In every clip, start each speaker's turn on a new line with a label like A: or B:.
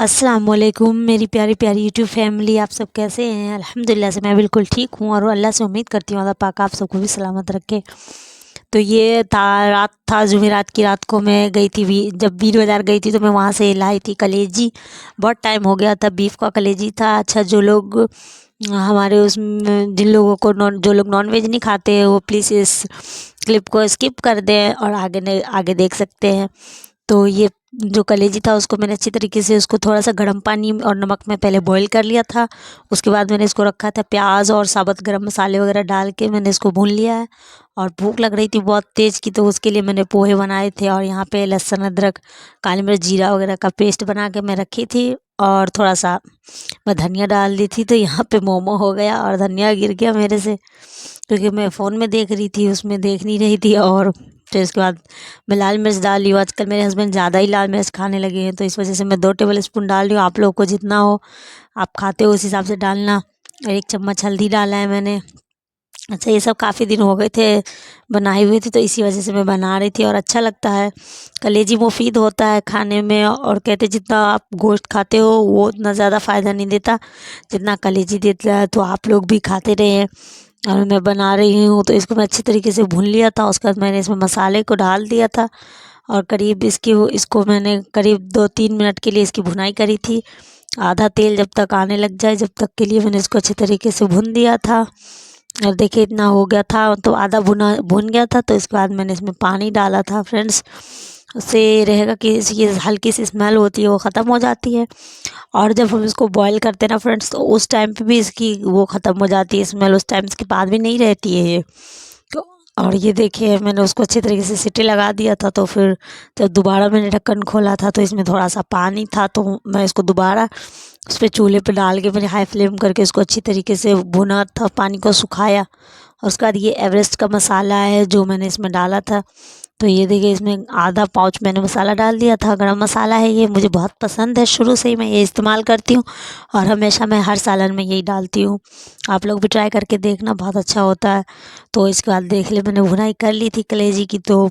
A: अस्सलाम वालेकुम मेरी प्यारी प्यारी यूट्यूब फैमिली, आप सब कैसे हैं। अल्हम्दुलिल्लाह से मैं बिल्कुल ठीक हूँ और अल्लाह से उम्मीद करती हूँ अल्लाह पाक आप सबको भी सलामत रखे। तो ये रात था जुमेरात की रात को मैं गई थी जब बीर बाज़ार गई थी तो मैं वहाँ से लाई थी कलेजी। बहुत टाइम हो गया था, बीफ का कलेजी था। अच्छा, जो लोग हमारे उसमें जिन लोगों को जो लोग नॉन वेज नहीं खाते वो प्लीज़ इस क्लिप को स्किप कर दें और आगे देख सकते हैं। तो ये जो कलेजी था उसको मैंने अच्छी तरीके से उसको थोड़ा सा गर्म पानी और नमक में पहले बॉईल कर लिया था। उसके बाद मैंने इसको रखा था, प्याज और साबुत गरम मसाले वगैरह डाल के मैंने इसको भून लिया है। और भूख लग रही थी बहुत तेज़ की, तो उसके लिए मैंने पोहे बनाए थे और यहाँ पे लहसुन अदरक काली मिर्च जीरा वगैरह का पेस्ट बना के मैं रखी थी। और थोड़ा सा मैं धनिया डाल दी थी, तो यहाँ पे मोमो हो गया और धनिया गिर गया मेरे से, क्योंकि मैं फ़ोन में देख रही थी, उसमें देख नहीं रही थी। और फिर इसके बाद मैं लाल मिर्च डाल रही हूँ। आजकल मेरे हस्बैंड ज़्यादा ही लाल मिर्च खाने लगे हैं, तो इस वजह से मैं 2 टेबल स्पून डाल रही हूँ। आप लोगों को जितना हो आप खाते हो उस हिसाब से डालना। और 1 चम्मच हल्दी डाला है मैंने। अच्छा, ये सब काफ़ी दिन हो गए थे बनाए हुए थे, तो इसी वजह से मैं बना रही थी और अच्छा लगता है। कलेजी मुफ़ीद होता है खाने में, और कहते जितना आप गोश्त खाते हो वो उतना ज़्यादा फ़ायदा नहीं देता जितना कलेजी देता है। तो आप लोग भी खाते रहे। और मैं बना रही हूँ तो इसको मैं अच्छी तरीके से भून लिया था। उसके बाद मैंने इसमें मसाले को डाल दिया था और करीब इसको मैंने करीब 2-3 मिनट के लिए इसकी भुनाई करी थी। आधा तेल जब तक आने लग जाए जब तक के लिए मैंने इसको अच्छी तरीके से भून दिया था। और देखिए इतना हो गया था, तो आधा भुन गया था। तो इसके बाद मैंने इसमें पानी डाला था फ्रेंड्स। उससे रहेगा कि ये हल्की सी स्मेल होती है वो ख़त्म हो जाती है। और जब हम इसको बॉईल करते हैं ना फ्रेंड्स, तो उस टाइम पे भी इसकी वो ख़त्म हो जाती है स्मेल, उस टाइम इसके बाद भी नहीं रहती है ये। तो और ये देखिए मैंने उसको अच्छे तरीके से सीटी लगा दिया था। तो फिर जब दोबारा मैंने ढक्कन खोला था तो इसमें थोड़ा सा पानी था, तो मैं इसको दोबारा उस पे चूल्हे पे डाल के मैंने हाई फ्लेम करके इसको अच्छी तरीके से भुना था, पानी को सुखाया। और उसके बाद ये एवरेस्ट का मसाला है जो मैंने इसमें डाला था। तो ये देखिए इसमें आधा पाउच मैंने मसाला डाल दिया था, गरम मसाला है ये, मुझे बहुत पसंद है, शुरू से ही मैं ये इस्तेमाल करती हूँ और हमेशा मैं हर सालन में यही डालती हूँ। आप लोग भी ट्राई करके देखना, बहुत अच्छा होता है। तो इसके बाद देख ले मैंने भुनाई कर ली थी कलेजी की, तो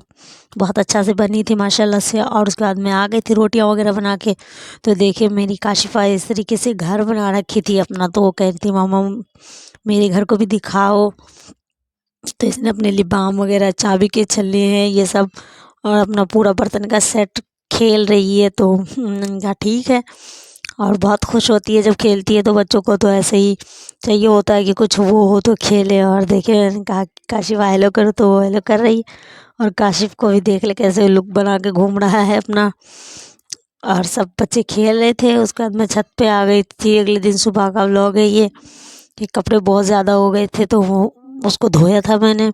A: बहुत अच्छा से बनी थी माशाल्लाह से। और उसके बाद मैं आ गई थी रोटियां वगैरह बना के। तो देखिए मेरी काशिफ़ा इस तरीके से घर बना रखी थी अपना, तो वो कह रही थी मामा मेरे घर को भी दिखाओ। तो इसने अपने लिबाम वगैरह, चाबी के छल्ले हैं ये सब, और अपना पूरा बर्तन का सेट खेल रही है। तो कहा ठीक है। और बहुत खुश होती है जब खेलती है, तो बच्चों को तो ऐसे ही चाहिए होता है कि कुछ वो हो तो खेले। और देखे मैंने कहा काशिफ़ हेलो करो, तो वो हेलो कर रही है। और काशिफ़ को भी देख ले कैसे लुक बना के घूम रहा है अपना। और सब बच्चे खेल रहे थे। उसके बाद मैं छत पे आ गई थी। अगले दिन सुबह का व्लॉग है ये, कि कपड़े बहुत ज़्यादा हो गए थे, तो वो उसको धोया था मैंने।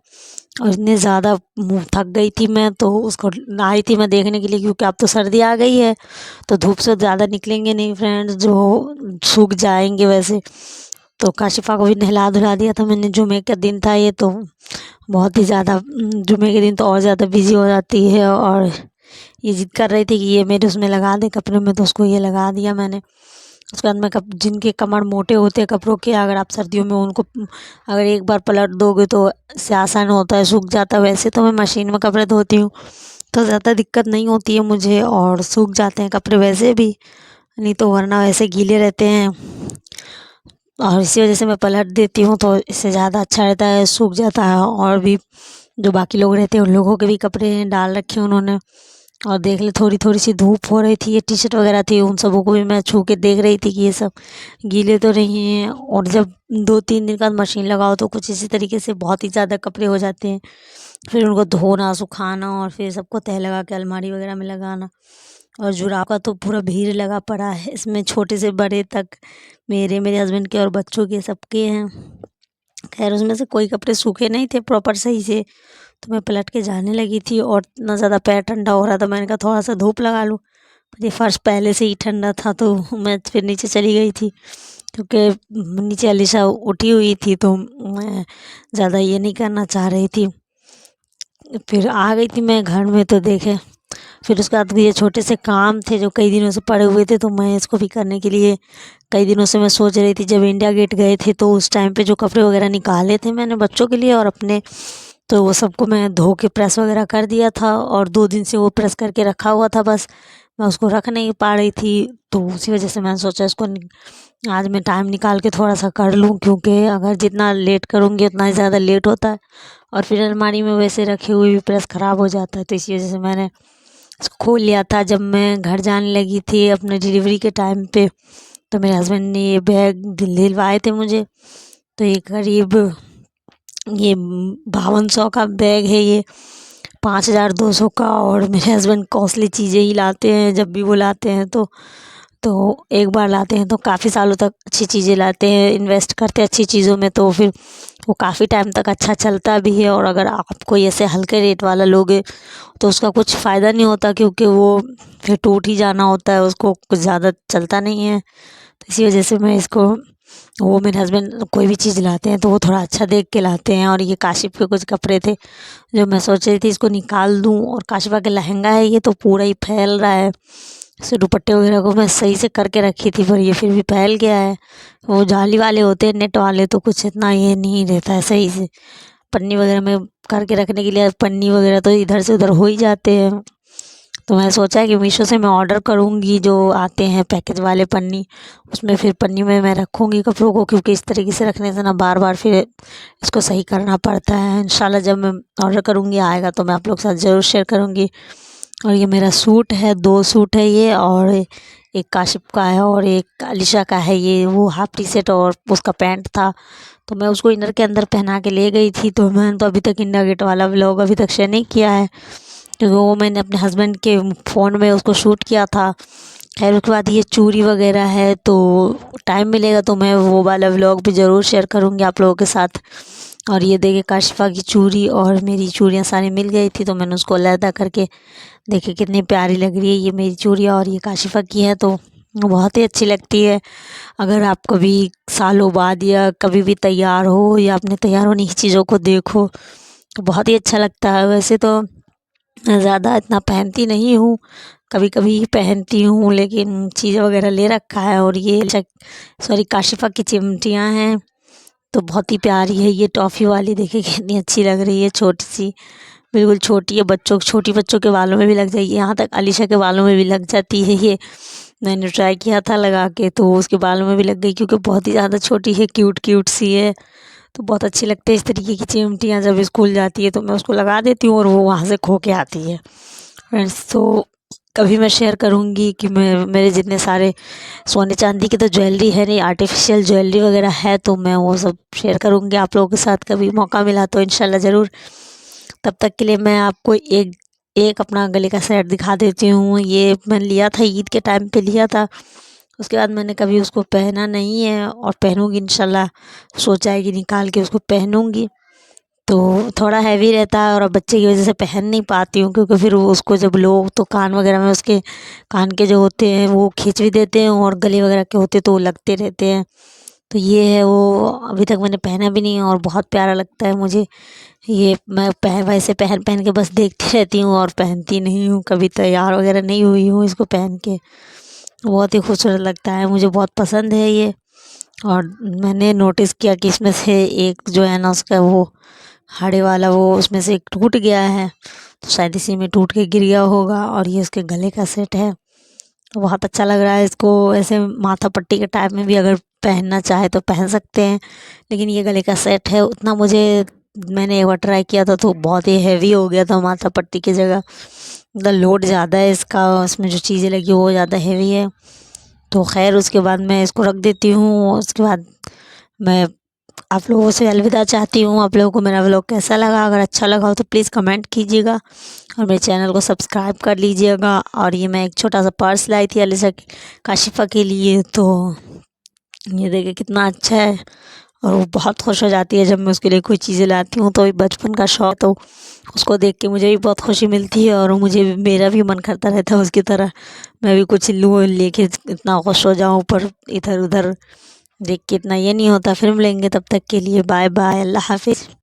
A: और इतने ज़्यादा मुँह थक गई थी मैं, तो उसको आई थी मैं देखने के लिए, क्योंकि अब तो सर्दी आ गई है तो धूप से ज़्यादा निकलेंगे नहीं फ्रेंड्स, जो सूख जाएंगे वैसे। तो काशिफ़ा को भी नहला धुला दिया था मैंने। जुमे का दिन था ये, तो बहुत ही ज़्यादा जुमे के दिन तो और ज़्यादा बिजी हो जाती है। और ये ज़िद कर रही थी कि ये मेरे उसमें लगा दे कपड़े में, तो उसको ये लगा दिया मैंने। उसके बाद मैं जिनके कमर मोटे होते हैं कपड़ों के, अगर आप सर्दियों में उनको अगर एक बार पलट दोगे तो इससे आसान होता है, सूख जाता है। वैसे तो मैं मशीन में कपड़े धोती हूँ तो ज़्यादा दिक्कत नहीं होती है मुझे, और सूख जाते हैं कपड़े वैसे भी, नहीं तो वरना वैसे गीले रहते हैं। और इसी वजह से मैं पलट देती हूँ, तो इससे ज़्यादा अच्छा रहता है, सूख जाता है। और भी जो बाकी लोग रहते हैं उन लोगों के भी कपड़े डाल रखे उन्होंने। और देख ले थोड़ी थोड़ी सी धूप हो रही थी, ये टी शर्ट वगैरह थी, उन सबों को भी मैं छू के देख रही थी कि ये सब गीले तो नहीं हैं। और जब 2-3 दिन बाद मशीन लगाओ तो कुछ इसी तरीके से बहुत ही ज़्यादा कपड़े हो जाते हैं। फिर उनको धोना, सुखाना, और फिर सबको तह लगा के अलमारी वगैरह में लगाना। और जुराब का तो पूरा भीड़ लगा पड़ा है इसमें, छोटे से बड़े तक, मेरे हस्बैंड के और बच्चों के सबके हैं। खैर उसमें से कोई कपड़े सूखे नहीं थे प्रॉपर सही से, तो मैं पलट के जाने लगी थी। और इतना ज़्यादा पैर ठंडा हो रहा था, मैंने कहा थोड़ा सा धूप लगा लूँ। पर ये फ़र्श पहले से ही ठंडा था, तो मैं फिर नीचे चली गई थी, क्योंकि नीचे अलीशा उठी हुई थी, तो मैं ज़्यादा ये नहीं करना चाह रही थी। फिर आ गई थी मैं घर में, तो देखे फिर उसके बाद ये छोटे से काम थे जो कई दिनों से पड़े हुए थे, तो मैं इसको भी करने के लिए कई दिनों से मैं सोच रही थी। जब इंडिया गेट गए थे तो उस टाइम पे जो कपड़े वगैरह निकाले थे मैंने बच्चों के लिए और अपने, तो वो सबको मैं धो के प्रेस वगैरह कर दिया था। और 2 दिन से वो प्रेस करके रखा हुआ था, बस मैं उसको रख नहीं पा रही थी। तो उसी वजह से मैंने सोचा इसको आज मैं टाइम निकाल के थोड़ा सा कर लूँ, क्योंकि अगर जितना लेट करूँगी उतना ही ज़्यादा लेट होता है और फिर अलमारी में वैसे रखे हुए भी प्रेस ख़राब हो जाता है। तो इसी वजह से मैंने इसको खोल लिया था। जब मैं घर जाने लगी थी अपने डिलीवरी के टाइम पे, तो मेरे हस्बैंड ने ये बैग दिलवाए थे मुझे। तो ये करीब ये 5200 का बैग है, ये 5200 का। और मेरे हस्बैंड कॉस्टली चीज़ें ही लाते हैं, जब भी वो लाते हैं तो एक बार लाते हैं तो काफ़ी सालों तक अच्छी चीज़ें लाते हैं, इन्वेस्ट करते हैं अच्छी चीज़ों में, तो फिर वो काफ़ी टाइम तक अच्छा चलता भी है। और अगर आप कोई ऐसे हल्के रेट वाला लोगे तो उसका कुछ फ़ायदा नहीं होता, क्योंकि वो फिर टूट ही जाना होता है, उसको कुछ ज़्यादा चलता नहीं है। तो इसी वजह से मैं इसको, वो मेरे हस्बैंड कोई भी चीज़ लाते हैं तो वो थोड़ा अच्छा देख के लाते हैं। और ये काशिफ़ के कुछ कपड़े थे जो मैं सोच रही थी इसको निकाल दूँ, और काशिफ़ा का लहंगा है ये तो पूरा ही फैल रहा है। इसे दुपट्टे वगैरह को मैं सही से करके रखी थी, पर ये फिर भी फैल गया है। वो जाली वाले होते हैं नेट वाले, तो कुछ इतना ये नहीं रहता है सही से। पन्नी वगैरह में करके रखने के लिए पन्नी वगैरह तो इधर से उधर हो ही जाते हैं। तो मैंने सोचा है कि मीशो से मैं ऑर्डर करूँगी जो आते हैं पैकेज वाले पन्नी, उसमें फिर पन्नी में मैं रखूँगी कपड़ों को, क्योंकि इस तरीके से रखने से ना बार बार फिर इसको सही करना पड़ता है। इंशाल्लाह जब मैं ऑर्डर करूँगी आएगा तो मैं आप लोग के साथ ज़रूर शेयर करूँगी। और ये मेरा सूट है, 2 सूट है ये, और एक काशिफ़ का है और एक अलीशा का है। ये वो हाफ टी शर्ट और उसका पैंट था, तो मैं उसको इनर के अंदर पहना के ले गई थी। तो मैंने तो अभी तक इंडिया गेट वाला व्लॉग अभी तक शेयर नहीं किया है, क्योंकि वो मैंने अपने हस्बैंड के फ़ोन में उसको शूट किया था। खैर उसके बाद ये चूड़ी वगैरह है, तो टाइम मिलेगा तो मैं वो वाला व्लॉग भी ज़रूर शेयर करूँगी आप लोगों के साथ। और ये देखिए काशिफ़ा की चूड़ी और मेरी चूड़ियाँ सारी मिल गई थी, तो मैंने उसको अलहदा करके, देखिए कितनी प्यारी लग रही है ये मेरी चूड़ियाँ, और ये काशिफ़ा की है तो बहुत ही अच्छी लगती है। अगर आप कभी सालों बाद या कभी भी तैयार हो या अपने तैयार होने की चीज़ों को देखो तो बहुत ही अच्छा लगता है। वैसे तो मैं ज़्यादा इतना पहनती नहीं हूँ, कभी कभी पहनती हूँ, लेकिन चीज़ वगैरह ले रखा है। और ये सॉरी काशिफ़ा की चिमटियाँ हैं, तो बहुत ही प्यारी है ये टॉफ़ी वाली, देखिए कितनी अच्छी लग रही है, छोटी सी, बिल्कुल छोटी है, छोटी बच्चों के बालों में भी लग जाएगी, यहाँ तक अलीशा के बालों में भी लग जाती है ये। मैंने ट्राई किया था लगा के, तो उसके बालों में भी लग गई, क्योंकि बहुत ही ज़्यादा छोटी है, क्यूट क्यूट सी है। तो बहुत अच्छी लगती है इस तरीके की चिमटियाँ, जब स्कूल जाती है तो मैं उसको लगा देती हूँ और वो वहाँ से खो के आती है। फ्रेंड्स, तो कभी मैं शेयर करूँगी कि मैं मेरे जितने सारे सोने चांदी की तो ज्वेलरी है नहीं, आर्टिफिशियल ज्वेलरी वगैरह है, तो मैं वो सब शेयर करूँगी आप लोगों के साथ, कभी मौका मिला तो इंशाल्लाह ज़रूर। तब तक के लिए मैं आपको एक एक अपना गले का सेट दिखा देती हूँ। ये मैंने लिया था, ईद के टाइम पे लिया था, उसके बाद मैंने कभी उसको पहना नहीं है, और पहनूंगी इंशाल्लाह। सोचा है कि निकाल के उसको पहनूंगी। तो थोड़ा हैवी रहता है और अब बच्चे की वजह से पहन नहीं पाती हूँ, क्योंकि फिर वो उसको जब लो तो कान वगैरह में उसके कान के जो होते हैं वो खींच भी देते हैं, और गले वगैरह के होते तो वो लगते रहते हैं। तो ये है वो, अभी तक मैंने पहना भी नहीं है और बहुत प्यारा लगता है मुझे ये। मैं वैसे पहन पहन के बस देखती रहती हूँ और पहनती नहीं हूँ, कभी तैयार वगैरह नहीं हुई हूँ इसको पहन के। बहुत ही खूबसूरत लगता है, मुझे बहुत पसंद है ये। और मैंने नोटिस किया कि इसमें से एक जो है ना उसका वो हाड़े वाला, वो उसमें से एक टूट गया है, तो शायद इसी में टूट के गिर गया होगा। और ये उसके गले का सेट है, तो बहुत अच्छा लग रहा है। इसको ऐसे माथा पट्टी के टाइप में भी अगर पहनना चाहे तो पहन सकते हैं, लेकिन ये गले का सेट है उतना मुझे, मैंने एक बार ट्राई किया था तो बहुत ही हैवी हो गया था माथा पट्टी की जगह, मतलब लोड ज़्यादा है इसका, उसमें जो चीज़ें लगी वो ज़्यादा हैवी है। तो खैर उसके बाद मैं इसको रख देती हूँ। उसके बाद मैं आप लोगों से अलविदा चाहती हूँ। आप लोगों को मेरा व्लॉग कैसा लगा, अगर अच्छा लगा हो तो प्लीज़ कमेंट कीजिएगा और मेरे चैनल को सब्सक्राइब कर लीजिएगा। और ये मैं एक छोटा सा पर्स लाई थी अलीशा काशिफ़ा के लिए, तो ये देखिए कितना अच्छा है, और वो बहुत खुश हो जाती है जब मैं उसके लिए कोई चीज़ें लाती हूँ। तो ये बचपन का शौक, तो उसको देख के मुझे भी बहुत खुशी मिलती है, और मुझे मेरा भी मन करता रहता है उसकी तरह मैं भी कुछ लूँ लेके इतना खुश हो जाऊँ। पर इधर उधर देख के इतना ये नहीं होता। फिर मिलेंगे, तब तक के लिए बाय बाय, अल्लाह हाफिज़।